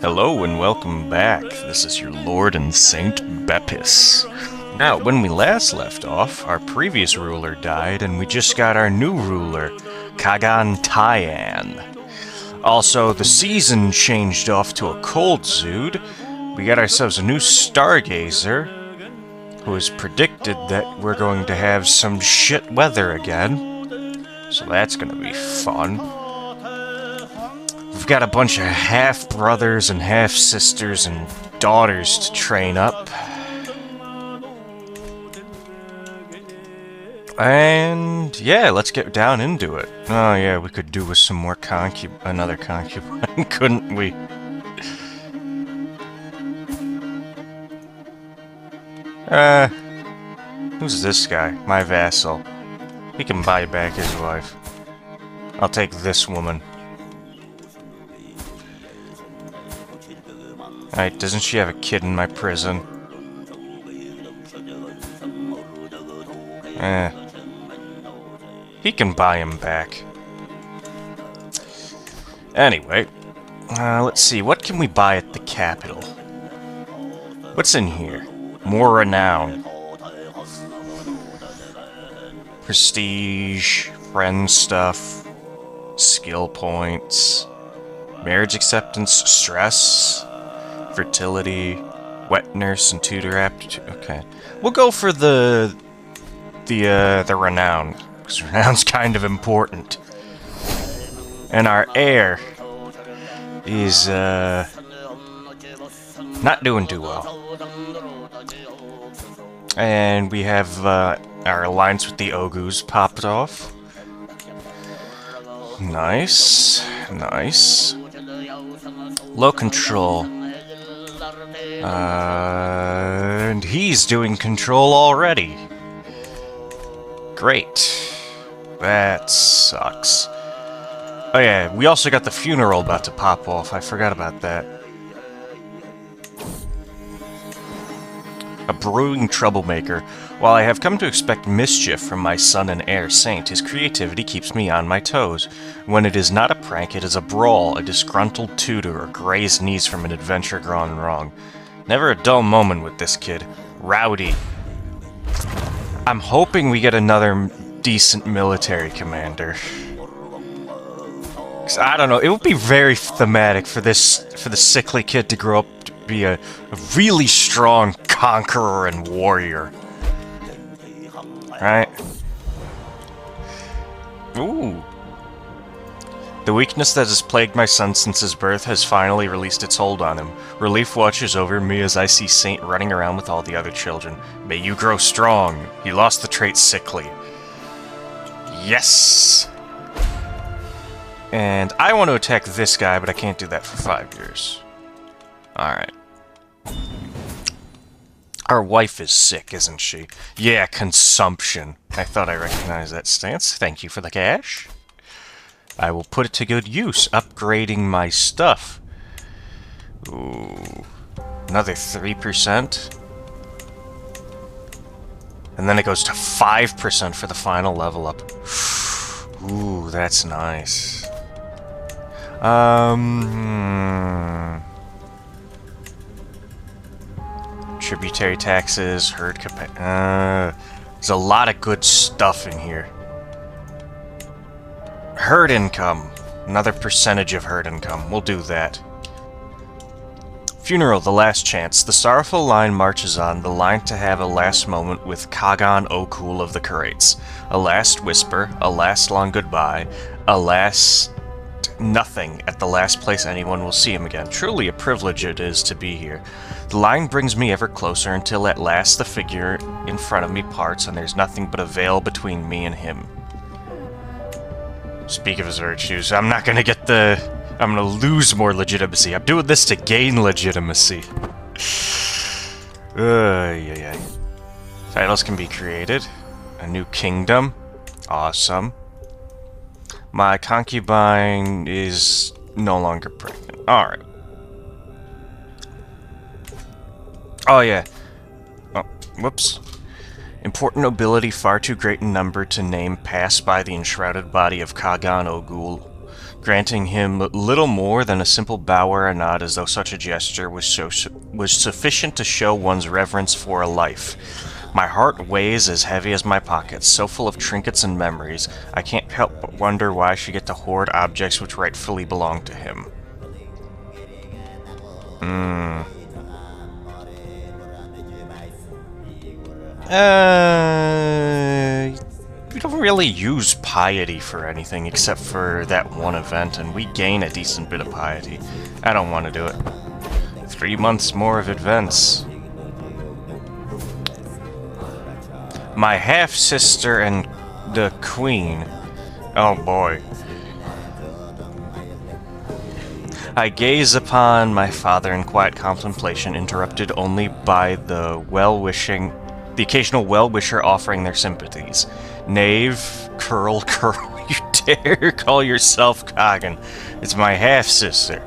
Hello and welcome back. This is your Lord and Saint Beppis. Now, when we last left off, our previous ruler died and we just got our new ruler, Khagan Tayan. Also, the season changed off to a cold zood. We got ourselves a new stargazer, who has predicted that we're going to have some shit weather again. So that's gonna be fun. We've got a bunch of half-brothers and half-sisters and daughters to train up. And yeah, let's get down into it. Oh yeah, we could do with some more another concubine, couldn't we? Who's this guy? My vassal. He can buy back his wife. I'll take this woman. Alright, doesn't she have a kid in my prison? He can buy him back. Anyway, let's see, what can we buy at the capital? What's in here? More renown. Prestige, friend stuff, skill points, marriage acceptance, stress, fertility, wet nurse, and tutor aptitude. Okay, we'll go for the renown, because renown's kind of important. And our heir is not doing too well. And we have our alliance with the Ogus popped off. Nice, nice. Low control. And he's doing control already. Great. That sucks. Oh yeah, we also got the funeral about to pop off. I forgot about that. A brewing troublemaker. While I have come to expect mischief from my son and heir saint, his creativity keeps me on my toes. When it is not a prank, it is a brawl, a disgruntled tutor, or grazed knees from an adventure gone wrong. Never a dull moment with this kid. Rowdy. I'm hoping we get another decent military commander. 'Cause I don't know, it would be very thematic for the sickly kid to grow up to be a really strong conqueror and warrior. Right? Ooh. The weakness that has plagued my son since his birth has finally released its hold on him. Relief watches over me as I see Saint running around with all the other children. May you grow strong. He lost the trait sickly. Yes! And I want to attack this guy, but I can't do that for 5 years. Alright. Our wife is sick, isn't she? Yeah, consumption. I thought I recognized that stance. Thank you for the cash. I will put it to good use, upgrading my stuff. Ooh. Another 3%. And then it goes to 5% for the final level up. Ooh, that's nice. Tributary taxes, herd capacity. There's a lot of good stuff in here. Herd income. Another percentage of herd income. We'll do that. Funeral, the last chance. The sorrowful line marches on, the line to have a last moment with Khagan O'Cool of the Curates. A last whisper, a last long goodbye, a last nothing at the last place anyone will see him again. Truly a privilege it is to be here. The line brings me ever closer until at last the figure in front of me parts and there's nothing but a veil between me and him. Speak of his virtues, I'm not gonna get the... I'm gonna lose more legitimacy. I'm doing this to gain legitimacy. Yeah. Titles can be created. A new kingdom. Awesome. My concubine is no longer pregnant. Alright. Oh, yeah. Oh, whoops. Important nobility far too great in number to name pass by the enshrouded body of Khagan O'Ghoul. granting him little more than a simple bow or a nod, as though such a gesture was sufficient to show one's reverence for a life. My heart weighs as heavy as my pockets, so full of trinkets and memories, I can't help but wonder why I should get to hoard objects which rightfully belong to him. We don't really use piety for anything except for that one event, and we gain a decent bit of piety. I don't want to do it. 3 months more of events. My half-sister and the queen. Oh boy. I gaze upon my father in quiet contemplation, interrupted only by the occasional well-wisher offering their sympathies. Knave, curl, you dare call yourself Khagan. It's my half-sister.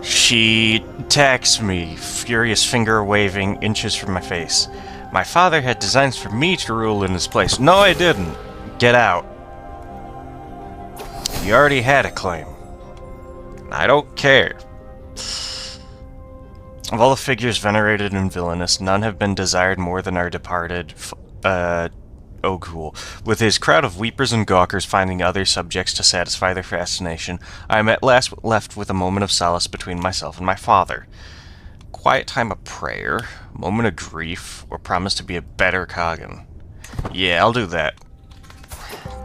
She attacks me, furious finger waving inches from my face. My father had designs for me to rule in his place. No, I didn't. Get out. You already had a claim. I don't care. Of all the figures venerated and villainous, none have been desired more than our departed Ogul. With his crowd of weepers and gawkers finding other subjects to satisfy their fascination, I am at last left with a moment of solace between myself and my father. Quiet time of prayer, moment of grief, or promise to be a better Khagan. Yeah, I'll do that.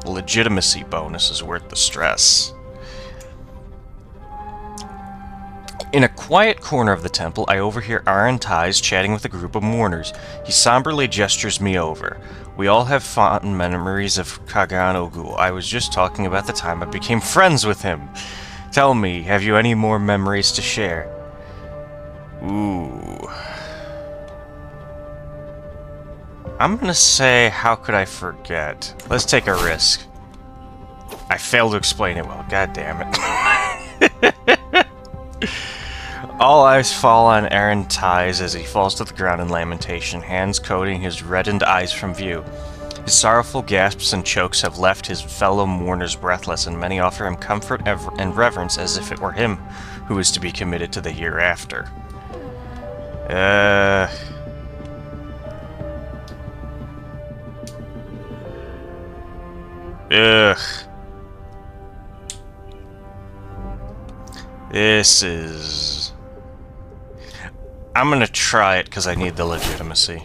Legitimacy bonus is worth the stress. In a quiet corner of the temple, I overhear Arantais chatting with a group of mourners. He somberly gestures me over. We all have fond memories of Khagan Ogul. I was just talking about the time I became friends with him. Tell me, have you any more memories to share? Ooh. I'm gonna say, how could I forget? Let's take a risk. I failed to explain it well, god damn it. All eyes fall on Arantais as he falls to the ground in lamentation, hands coating his reddened eyes from view. His sorrowful gasps and chokes have left his fellow mourners breathless, and many offer him comfort and reverence as if it were him who is to be committed to the hereafter. This is... I'm gonna try it because I need the legitimacy.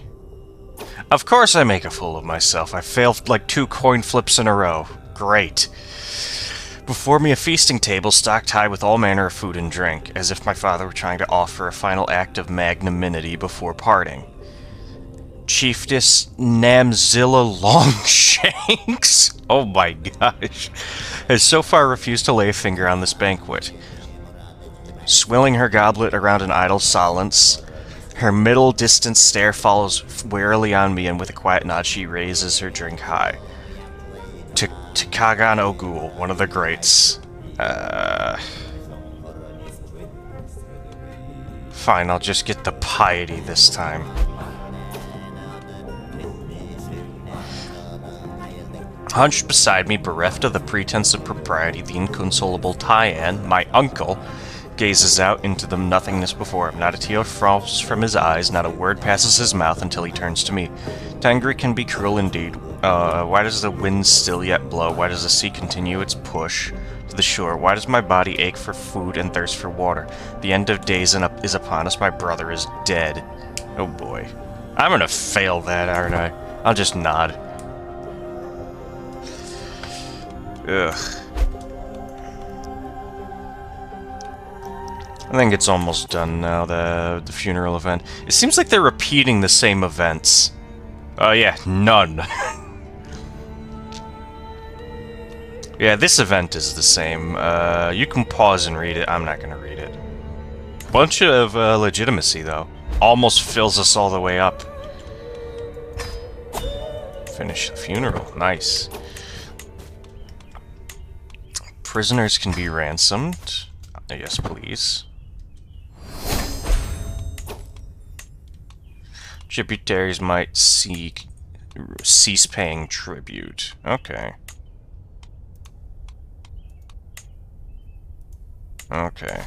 Of course I make a fool of myself. I failed like 2 coin flips in a row. Great. Before me a feasting table stocked high with all manner of food and drink, as if my father were trying to offer a final act of magnanimity before parting. Chiefess Namzilla Longshanks, oh my gosh, has so far refused to lay a finger on this banquet. Swilling her goblet around an idle silence, her middle-distance stare follows warily on me, and with a quiet nod she raises her drink high. To Khagan Ogul, one of the greats. Fine, I'll just get the piety this time. Hunched beside me, bereft of the pretense of propriety, the inconsolable Tayan, my uncle, gazes out into the nothingness before him. Not a tear falls from his eyes, not a word passes his mouth until he turns to me. Tengri can be cruel indeed. Why does the wind still yet blow? Why does the sea continue its push to the shore? Why does my body ache for food and thirst for water? The end of days is upon us. My brother is dead. Oh boy. I'm gonna fail that, aren't I? I'll just nod. Ugh. I think it's almost done now, the funeral event. It seems like they're repeating the same events. Oh yeah, none. Yeah, this event is the same. You can pause and read it. I'm not gonna read it. Bunch of legitimacy, though. Almost fills us all the way up. Finish the funeral. Nice. Prisoners can be ransomed. Yes, please. Tributaries might cease paying tribute. Okay. Okay.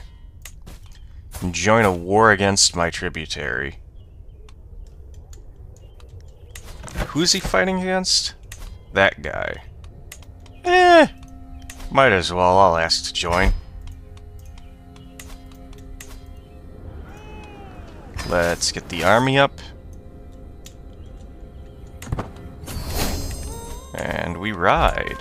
Join a war against my tributary. Who's he fighting against? That guy. Might as well. I'll ask to join. Let's get the army up. And we ride.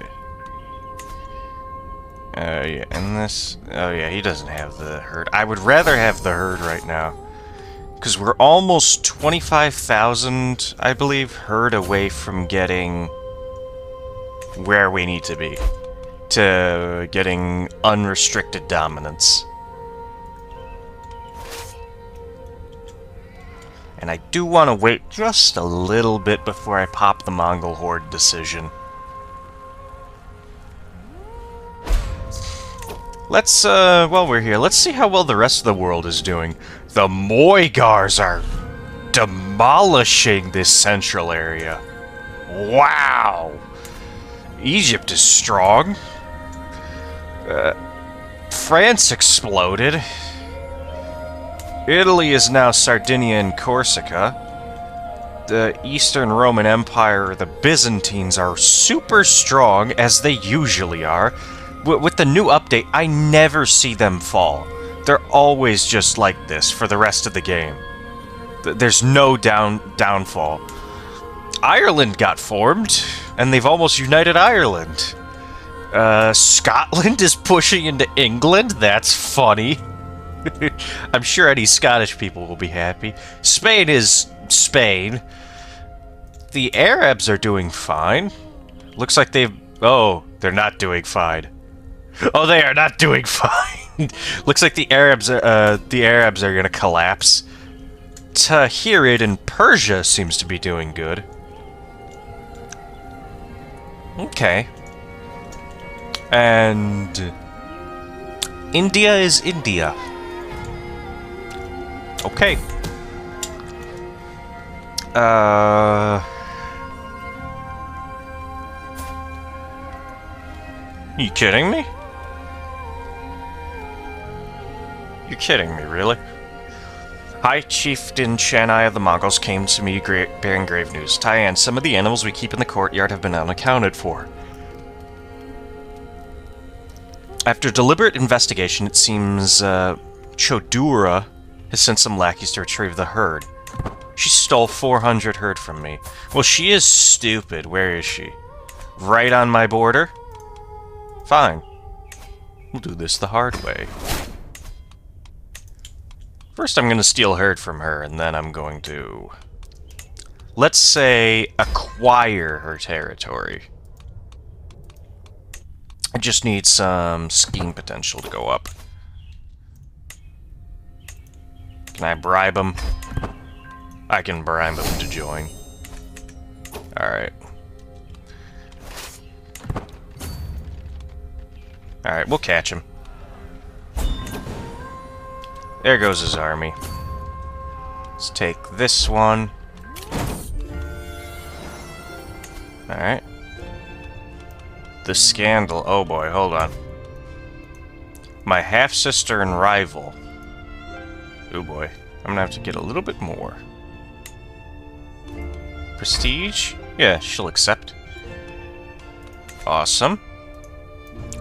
Yeah, and this... Oh yeah, he doesn't have the herd. I would rather have the herd right now. Because we're almost 25,000, I believe, herd away from getting where we need to be. To getting unrestricted dominance. And I do want to wait just a little bit before I pop the Mongol horde decision. Let's, while we're here, let's see how well the rest of the world is doing. The Moigars are demolishing this central area. Wow! Egypt is strong. France exploded. Italy is now Sardinia and Corsica. The Eastern Roman Empire, the Byzantines, are super strong, as they usually are. With the new update, I never see them fall. They're always just like this for the rest of the game. There's no downfall. Ireland got formed, and they've almost united Ireland. Scotland is pushing into England? That's funny. I'm sure any Scottish people will be happy. Spain is Spain. The Arabs are doing fine. Looks like they've... Oh, they're not doing fine. Oh, they are not doing fine. Looks like the Arabs are gonna collapse. Tahirid in Persia seems to be doing good. Okay. And... India is India. Okay. You kidding me? You're kidding me, really? High Chieftain Shanai of the Mongols came to me bearing grave news. Tayan, some of the animals we keep in the courtyard have been unaccounted for. After deliberate investigation, it seems Chodura has sent some lackeys to retrieve the herd. She stole 400 herd from me. Well, she is stupid. Where is she? Right on my border? Fine. We'll do this the hard way. First, I'm going to steal herd from her, and then I'm going to... Let's say, acquire her territory. I just need some scheme potential to go up. Can I bribe him? I can bribe him to join. Alright. Alright, we'll catch him. There goes his army. Let's take this one. Alright. The scandal. Oh boy, hold on. My half-sister and rival. Oh boy. I'm gonna have to get a little bit more. Prestige? Yeah, she'll accept. Awesome.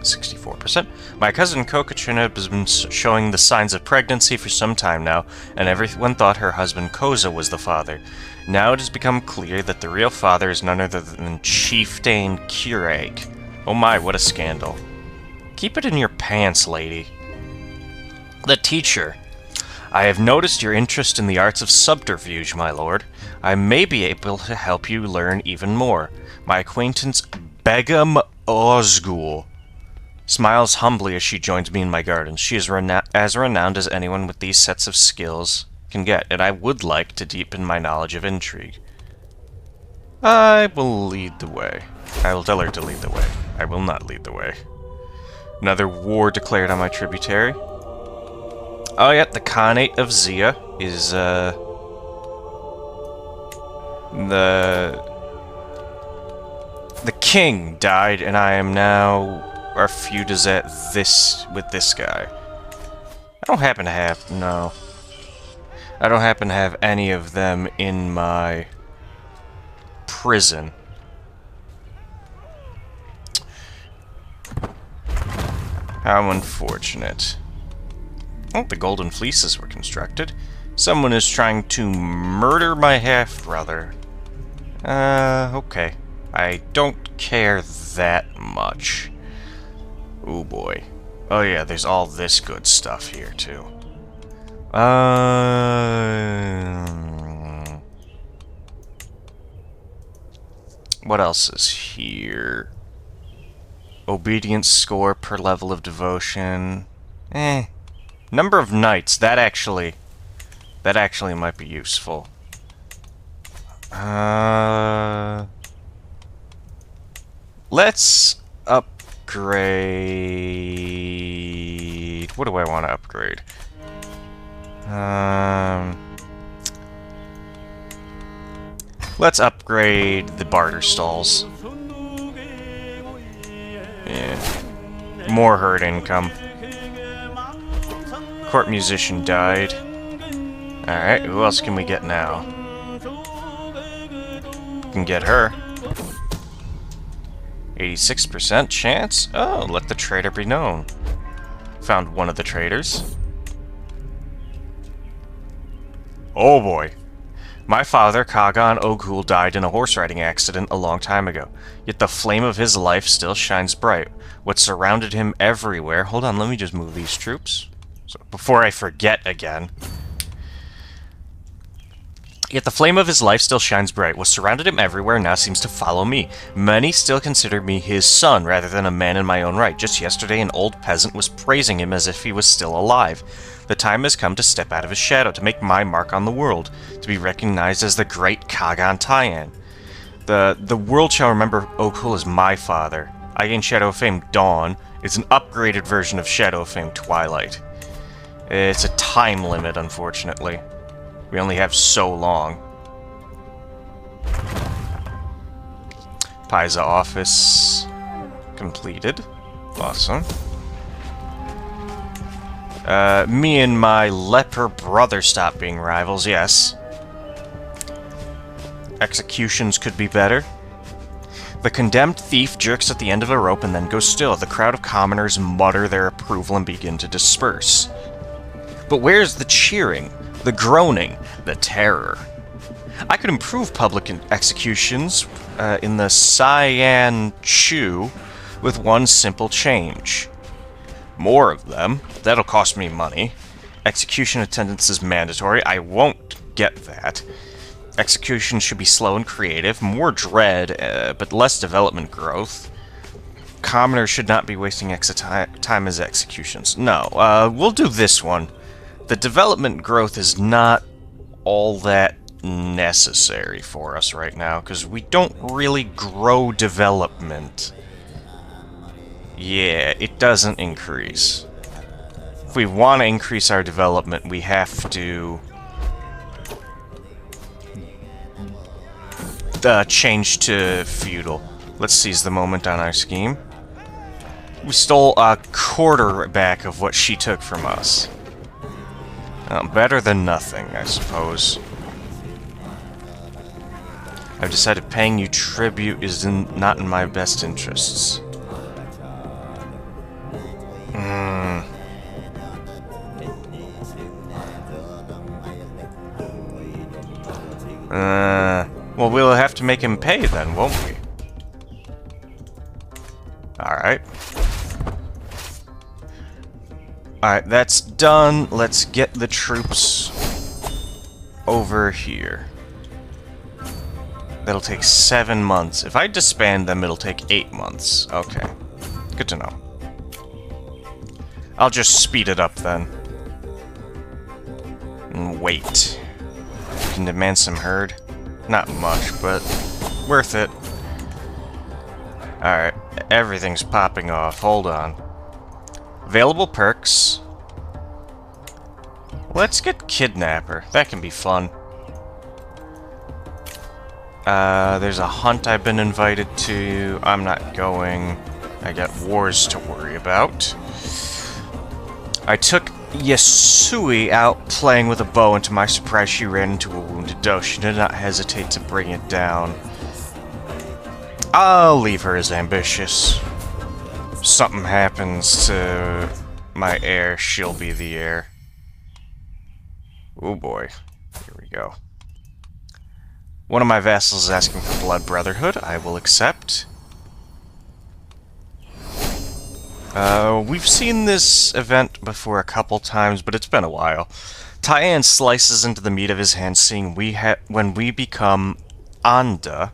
64%. My cousin Kokachin has been showing the signs of pregnancy for some time now, and everyone thought her husband Koza was the father. Now it has become clear that the real father is none other than Chieftain Kureg. Oh my, what a scandal. Keep it in your pants, lady. The teacher. I have noticed your interest in the arts of subterfuge, my lord. I may be able to help you learn even more. My acquaintance Begum Ozgul smiles humbly as she joins me in my garden. She is as renowned as anyone with these sets of skills can get, and I would like to deepen my knowledge of intrigue. I will lead the way. I will tell her to lead the way. I will not lead the way. Another war declared on my tributary. Oh yeah, the Khanate of Zia is, the king died, and I am now our feud is at with this guy. don't happen to have... No. I don't happen to have any of them in my prison. How unfortunate. Oh, the golden fleeces were constructed. Someone is trying to murder my half-brother. Okay. I don't care that much. Oh boy. Oh yeah, there's all this good stuff here, too. What else is here? Obedience score per level of devotion. Number of knights, that actually might be useful. Let's upgrade... What do I want to upgrade? Let's upgrade the barter stalls. Yeah. More herd income. Court musician died. Alright, who else can we get now? We can get her. 86% chance? Oh, let the traitor be known. Found one of the traitors. Oh boy. My father, Khagan Oghul, died in a horse-riding accident a long time ago. Yet the flame of his life still shines bright. What surrounded him everywhere... Hold on, let me just move these troops. So, before I forget again. Yet the flame of his life still shines bright. What surrounded him everywhere now seems to follow me. Many still consider me his son, rather than a man in my own right. Just yesterday, an old peasant was praising him as if he was still alive. The time has come to step out of his shadow, to make my mark on the world, to be recognized as the great Khagan Tayan. The world shall remember Oghul as my father. I gained Shadow of Fame Dawn. It's an upgraded version of Shadow of Fame Twilight. It's a time limit, unfortunately. We only have so long. Pisa office completed. Awesome. Me and my leper brother stop being rivals, yes. Executions could be better. The condemned thief jerks at the end of a rope and then goes still. The crowd of commoners mutter their approval and begin to disperse. But where's the cheering, the groaning, the terror? I could improve public executions in the Cyan Chu with one simple change. More of them. That'll cost me money. Execution attendance is mandatory. I won't get that. Execution should be slow and creative. More dread, but less development growth. Commoners should not be wasting time as executions. No, we'll do this one. The development growth is not all that necessary for us right now, because we don't really grow development. Yeah, it doesn't increase. If we want to increase our development, we have to change to feudal. Let's seize the moment on our scheme. We stole a quarter back of what she took from us. Better than nothing, I suppose. I've decided paying you tribute is not in my best interests. Well, we'll have to make him pay then, won't we? Alright. Alright, that's done. Let's get the troops over here. That'll take 7 months. If I disband them, it'll take 8 months. Okay. Good to know. I'll just speed it up then. And wait. You can demand some herd. Not much, but worth it. Alright, everything's popping off. Hold on. Available perks. Let's get Kidnapper. That can be fun. There's a hunt I've been invited to. I'm not going. I got wars to worry about. I took Yasui out playing with a bow, and to my surprise she ran into a wounded doe. She did not hesitate to bring it down. I'll leave her as ambitious. Something happens to my heir, she'll be the heir. Oh boy. Here we go. One of my vassals is asking for blood brotherhood. I will accept. We've seen this event before a couple times, but it's been a while. Tayan slices into the meat of his hand, seeing when we become Anda,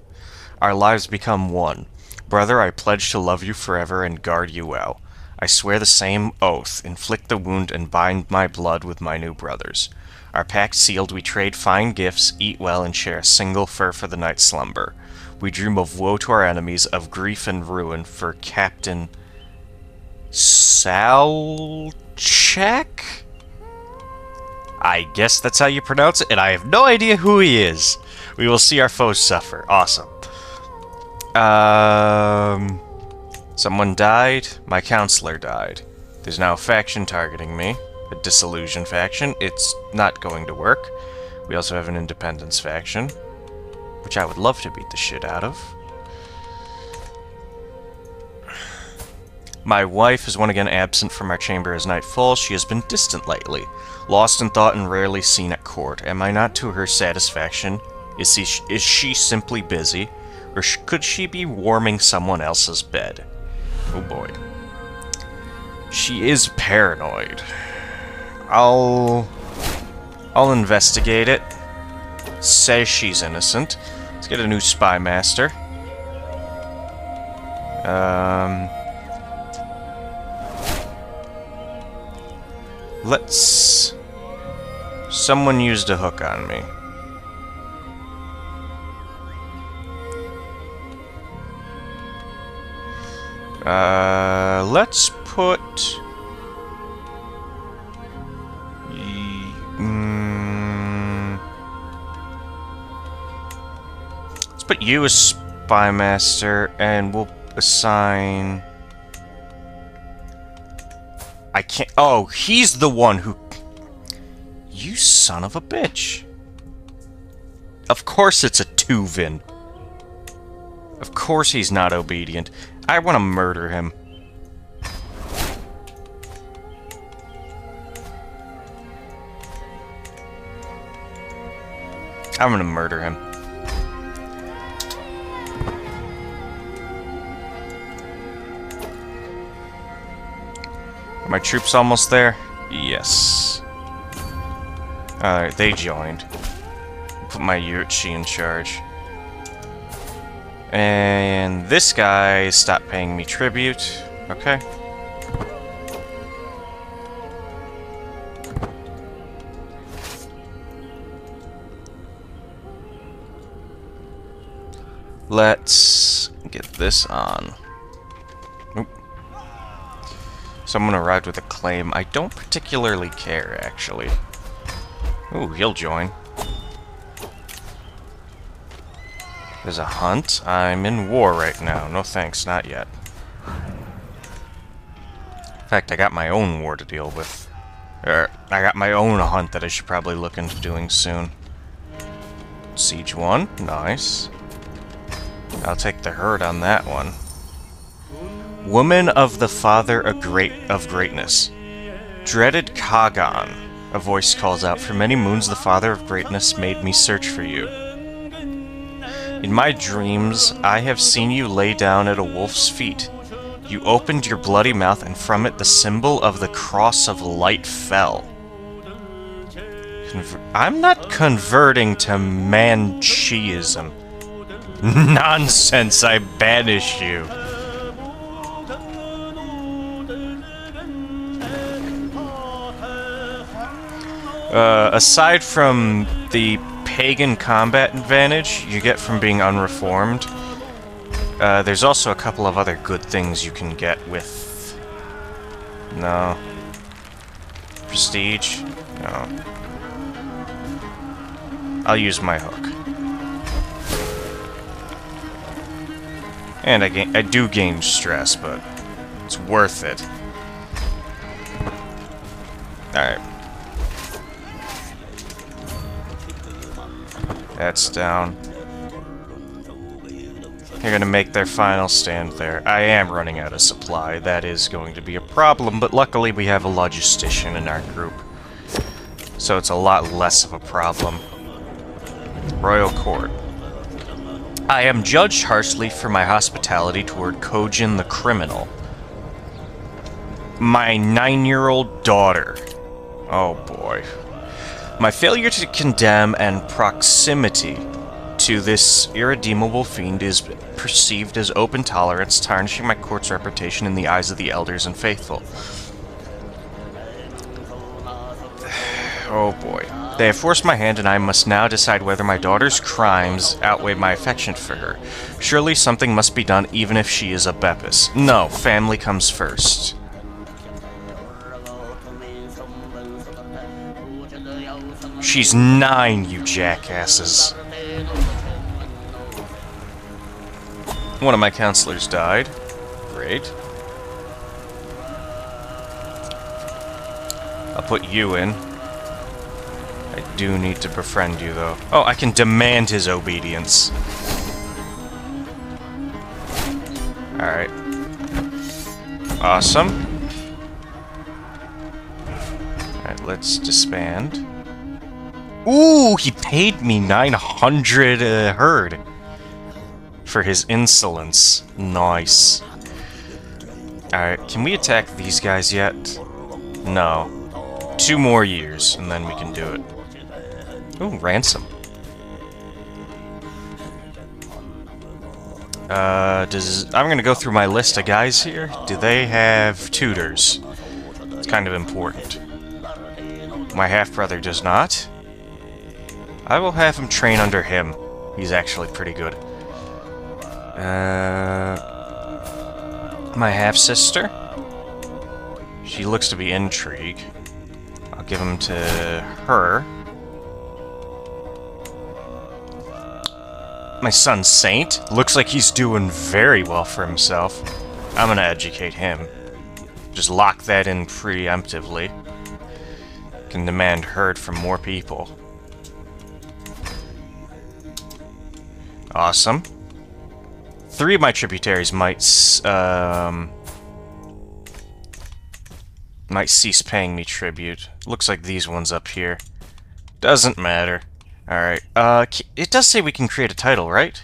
our lives become one. Brother, I pledge to love you forever and guard you well. I swear the same oath, inflict the wound, and bind my blood with my new brother's. Our pact sealed, we trade fine gifts, eat well, and share a single fur for the night's slumber. We dream of woe to our enemies, of grief and ruin for Captain Salchek? I guess that's how you pronounce it, and I have no idea who he is. We will see our foes suffer. Awesome. Someone died. My counselor died. There's now a faction targeting me. A disillusion faction. It's not going to work. We also have an independence faction, which I would love to beat the shit out of. My wife is once again absent from our chamber as night falls. She has been distant lately, lost in thought and rarely seen at court. Am I not to her satisfaction? Is she simply busy? Or could she be warming someone else's bed? Oh boy. She is paranoid. I'll investigate it. Says she's innocent. Let's get a new spy master. Someone used a hook on me. Let's put... Let's put you as spy master, and we'll assign... I can't... Oh, he's the one who... You son of a bitch. Of course it's a Tuvin. Of course he's not obedient. I want to murder him. I'm gonna murder him. Are my troops almost there? Yes. Alright, they joined. Put my Yurchi in charge. And this guy stopped paying me tribute. Okay. Let's get this on. Oop. Someone arrived with a claim. I don't particularly care, actually. Ooh, he'll join. There's a hunt. I'm in war right now. No thanks, not yet. In fact, I got my own war to deal with. I got my own hunt that I should probably look into doing soon. Siege 1. Nice. I'll take the herd on that one. Woman of the Father of Greatness. Dreaded Khagan. A voice calls out, for many moons the Father of Greatness made me search for you. In my dreams, I have seen you lay down at a wolf's feet. You opened your bloody mouth, and from it the symbol of the cross of light fell. I'm not converting to Manchiism. Nonsense, I banish you. Aside from the pagan combat advantage you get from being unreformed, there's also a couple of other good things you can get with... No. Prestige? No. I'll use my hook. And I do gain stress, but it's worth it. Alright. That's down. They're gonna make their final stand there. I am running out of supply. That is going to be a problem, but luckily we have a logistician in our group. So it's a lot less of a problem. Royal Court. I am judged harshly for my hospitality toward Khagan the criminal. My 9-year-old daughter. Oh boy. My failure to condemn and proximity to this irredeemable fiend is perceived as open tolerance, tarnishing my court's reputation in the eyes of the elders and faithful. Oh boy. They have forced my hand, and I must now decide whether my daughter's crimes outweigh my affection for her. Surely something must be done, even if she is a Bepis. No, family comes first. She's 9, you jackasses. One of my counselors died. Great. I'll put you in. I do need to befriend you, though. Oh, I can demand his obedience. Alright. Awesome. Alright, let's disband. Ooh, he paid me 900 herd for his insolence. Nice. Alright, can we attack these guys yet? No. 2 more years, and then we can do it. Ooh, ransom. I'm gonna go through my list of guys here. Do they have tutors? It's kind of important. My half-brother does not. I will have him train under him. He's actually pretty good. My half-sister? She looks to be intrigue. I'll give him to her. My son Saint looks like he's doing very well for himself. I'm gonna educate him. Just lock that in preemptively. Can demand herd from more people. Awesome. 3 of my tributaries might cease paying me tribute. Looks like these ones up here. Doesn't matter. Alright, it does say we can create a title, right?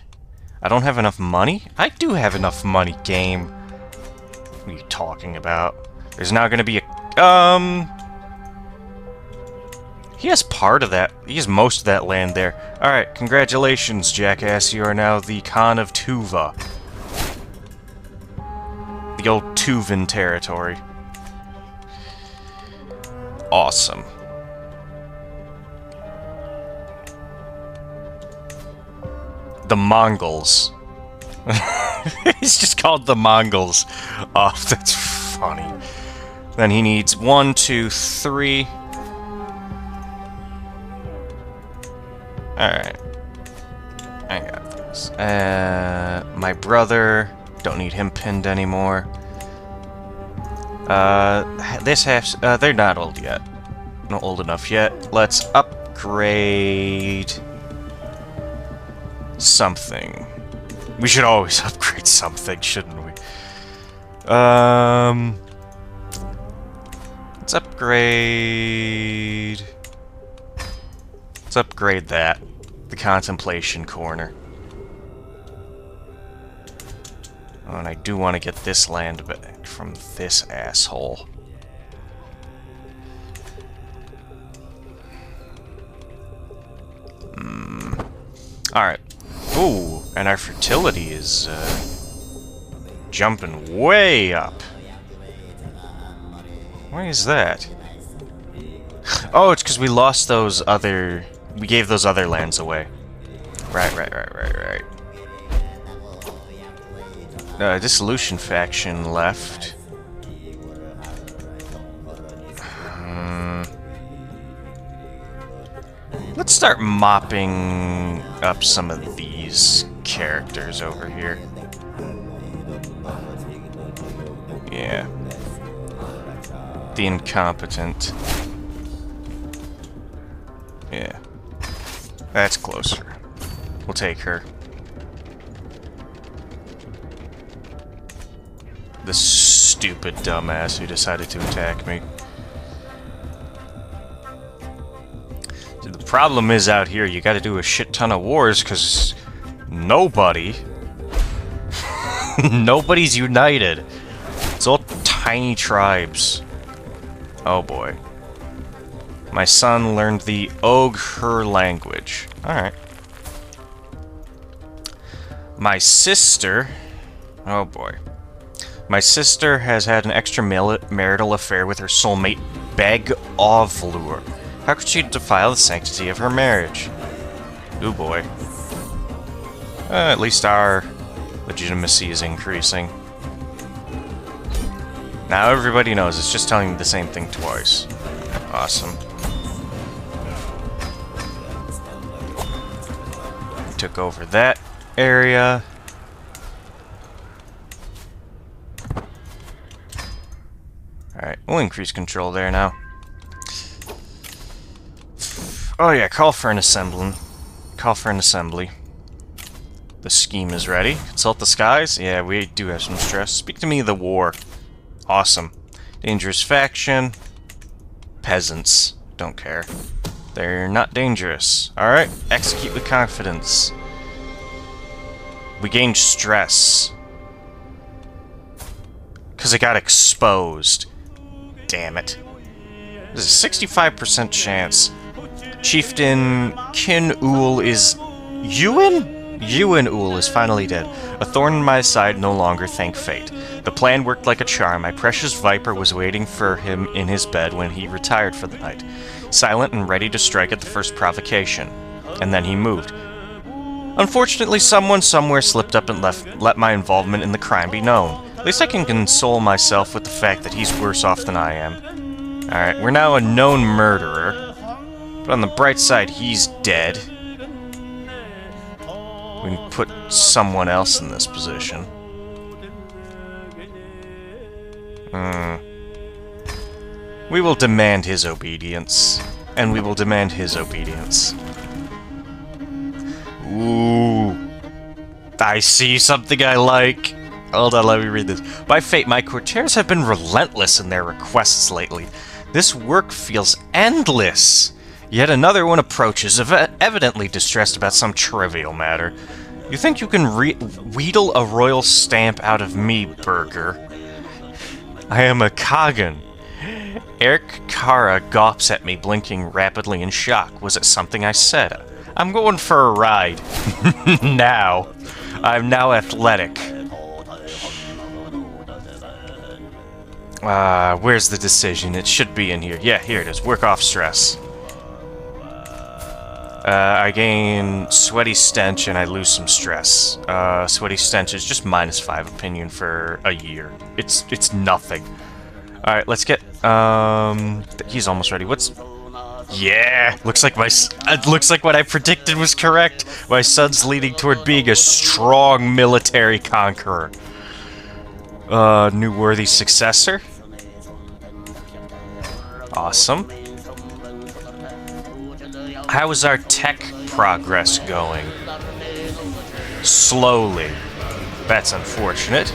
I don't have enough money? I do have enough money, game. What are you talking about? There's now gonna be a, he has part of that. He has most of that land there. Alright, congratulations, jackass. You are now the Khan of Tuva. The old Tuvan territory. Awesome. The Mongols. He's just called the Mongols. Oh, that's funny. Then he needs 1, 2, 3. Alright. I got this. My brother. Don't need him pinned anymore. This half. They're not old yet. Not old enough yet. Let's upgrade something. We should always upgrade something, shouldn't we? Let's upgrade... Let's upgrade that. The Contemplation Corner. Oh, and I do want to get this land back from this asshole. Alright. Ooh, and our fertility is, jumping way up. Why is that? Oh, it's because we lost those other... We gave those other lands away. Right. Dissolution faction left. Let's start mopping up some of these characters over here. Yeah. The incompetent. Yeah. That's closer. We'll take her. The stupid dumbass who decided to attack me. The problem is out here, you gotta do a shit ton of wars, because nobody's united. It's all tiny tribes. Oh boy. My son learned the Ogre language. Alright. My sister... Oh boy. My sister has had an extramarital affair with her soulmate, Beg-Ovlur. How could she defile the sanctity of her marriage? Ooh boy. At least our legitimacy is increasing. Now everybody knows, it's just telling me the same thing twice. Awesome. We took over that area. Alright, we'll increase control there now. Oh yeah, call for an assembly. Call for an assembly. The scheme is ready. Consult the skies. Yeah, we do have some stress. Speak to me of the war. Awesome. Dangerous faction. Peasants. Don't care. They're not dangerous. Alright, execute with confidence. We gained stress. Because it got exposed. Damn it. There's a 65% chance. Chieftain Kin-Ul is... Ewan? Ewan-Ul is finally dead. A thorn in my side no longer, thank fate. The plan worked like a charm. My precious Viper was waiting for him in his bed when he retired for the night. Silent and ready to strike at the first provocation. And then he moved. Unfortunately, someone somewhere slipped up and let my involvement in the crime be known. At least I can console myself with the fact that he's worse off than I am. Alright, we're now a known murderer. But on the bright side, he's dead. We can put someone else in this position. We will demand his obedience. And we will demand his obedience. Ooh. I see something I like. Hold on, let me read this. By fate, my courtiers have been relentless in their requests lately. This work feels endless. Yet another one approaches, evidently distressed about some trivial matter. You think you can wheedle a royal stamp out of me, Burger? I am a Khagan. Eric Kara gawps at me, blinking rapidly in shock. Was it something I said? I'm going for a ride. Now. I'm now athletic. Where's the decision? It should be in here. Yeah, here it is. Work off stress. I gain sweaty stench and I lose some stress. Sweaty stench is just -5 opinion for a year. It's nothing. Alright, let's get, he's almost ready. Yeah! Looks like what I predicted was correct. My son's leading toward being a strong military conqueror. New worthy successor. Awesome. How is our tech progress going? Slowly. That's unfortunate.